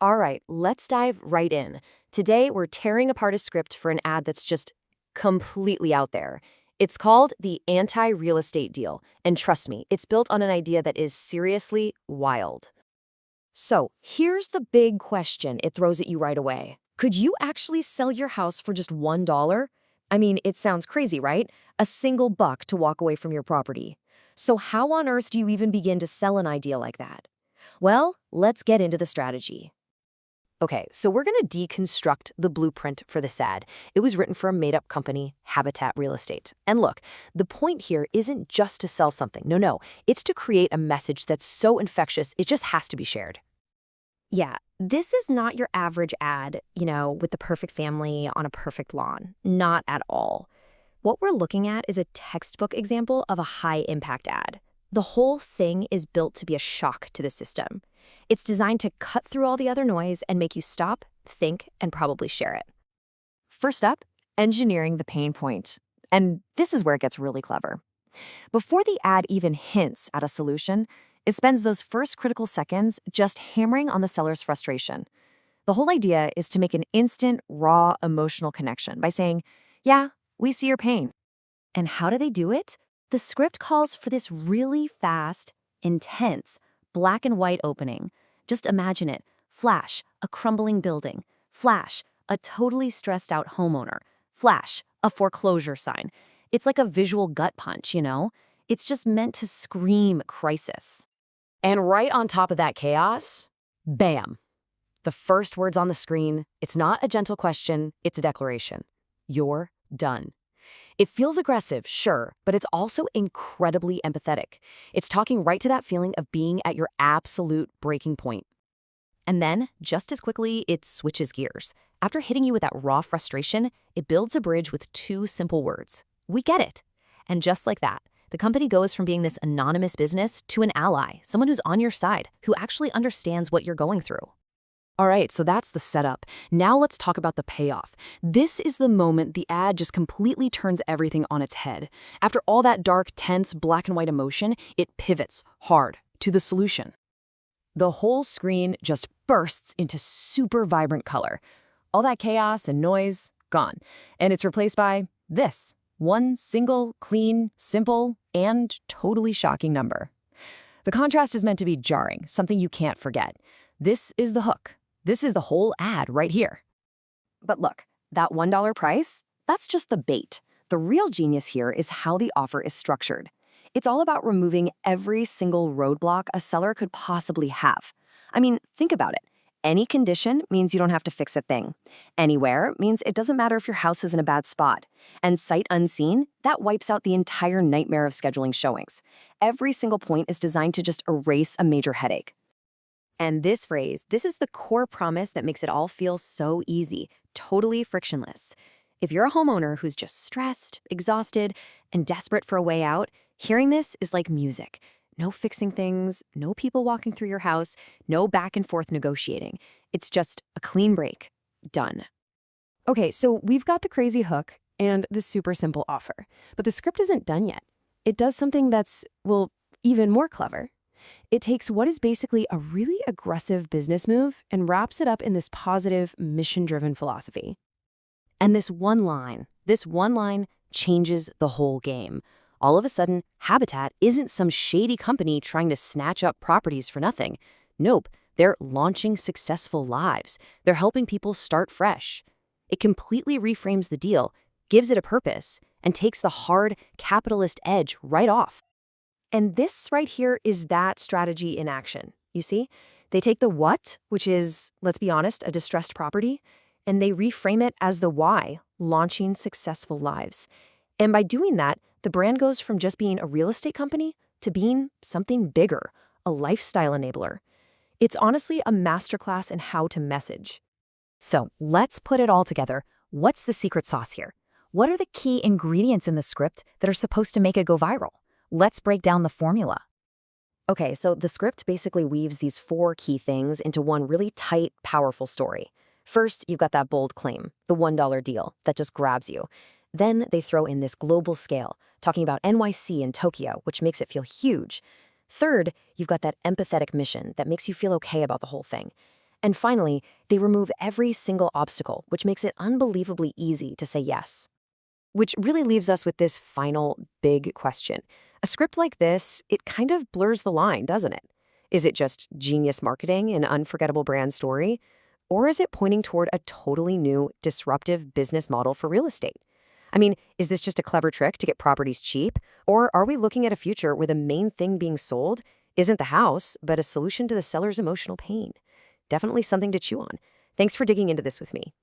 All right, let's dive right in. Today, we're tearing apart a script for an ad that's just completely out there. It's called the Anti-Real Estate Deal, and trust me, it's built on an idea that is seriously wild. So, here's the big question it throws at you right away. Could you actually sell your house for just $1? I mean, it sounds crazy, right? A single buck to walk away from your property. So, how on earth do you even begin to sell an idea like that? Well, let's get into the strategy. Okay, so we're going to deconstruct the blueprint for this ad. It was written for a made-up company, Habitat Real Estate. And look, the point here isn't just to sell something. No. It's to create a message that's so infectious, it just has to be shared. Yeah, this is not your average ad, with the perfect family on a perfect lawn. Not at all. What we're looking at is a textbook example of a high-impact ad. The whole thing is built to be a shock to the system. It's designed to cut through all the other noise and make you stop, think, and probably share it. First up, engineering the pain point. And this is where it gets really clever. Before the ad even hints at a solution, it spends those first critical seconds just hammering on the seller's frustration. The whole idea is to make an instant, raw, emotional connection by saying, "Yeah, we see your pain." And how do they do it? The script calls for this really fast, intense, black and white opening. Just imagine it. Flash, a crumbling building. Flash, a totally stressed out homeowner. Flash, a foreclosure sign. It's like a visual gut punch. It's just meant to scream crisis. And right on top of that chaos, bam. The first words on the screen, it's not a gentle question, it's a declaration. You're done. It feels aggressive, sure, but it's also incredibly empathetic. It's talking right to that feeling of being at your absolute breaking point. And then, just as quickly, it switches gears. After hitting you with that raw frustration, it builds a bridge with two simple words. We get it. And just like that, the company goes from being this anonymous business to an ally, someone who's on your side, who actually understands what you're going through. All right, so that's the setup. Now let's talk about the payoff. This is the moment the ad just completely turns everything on its head. After all that dark, tense, black and white emotion, it pivots hard to the solution. The whole screen just bursts into super vibrant color. All that chaos and noise, gone. And it's replaced by this. One single, clean, simple, and totally shocking number. The contrast is meant to be jarring, something you can't forget. This is the hook. This is the whole ad right here. But look, that $1 price, that's just the bait. The real genius here is how the offer is structured. It's all about removing every single roadblock a seller could possibly have. I mean, think about it. Any condition means you don't have to fix a thing. Anywhere means it doesn't matter if your house is in a bad spot. And sight unseen, that wipes out the entire nightmare of scheduling showings. Every single point is designed to just erase a major headache. And this phrase, this is the core promise that makes it all feel so easy, totally frictionless. If you're a homeowner who's just stressed, exhausted, and desperate for a way out, hearing this is like music. No fixing things, no people walking through your house, no back and forth negotiating. It's just a clean break. Done. Okay, so we've got the crazy hook and the super simple offer. But the script isn't done yet. It does something that's, well, even more clever. It takes what is basically a really aggressive business move and wraps it up in this positive, mission-driven philosophy. And this one line changes the whole game. All of a sudden, Habitat isn't some shady company trying to snatch up properties for nothing. Nope, they're launching successful lives. They're helping people start fresh. It completely reframes the deal, gives it a purpose, and takes the hard, capitalist edge right off. And this right here is that strategy in action. You see, they take the what, which is, let's be honest, a distressed property, and they reframe it as the why, launching successful lives. And by doing that, the brand goes from just being a real estate company to being something bigger, a lifestyle enabler. It's honestly a masterclass in how to message. So let's put it all together. What's the secret sauce here? What are the key ingredients in the script that are supposed to make it go viral? Let's break down the formula. Okay, so the script basically weaves these 4 key things into one really tight, powerful story. First, you've got that bold claim, the $1 deal, that just grabs you. Then they throw in this global scale, talking about NYC and Tokyo, which makes it feel huge. Third, you've got that empathetic mission that makes you feel okay about the whole thing. And finally, they remove every single obstacle, which makes it unbelievably easy to say yes. Which really leaves us with this final big question. A script like this, it kind of blurs the line, doesn't it? Is it just genius marketing, an unforgettable brand story? Or is it pointing toward a totally new, disruptive business model for real estate? I mean, is this just a clever trick to get properties cheap? Or are we looking at a future where the main thing being sold isn't the house, but a solution to the seller's emotional pain? Definitely something to chew on. Thanks for digging into this with me.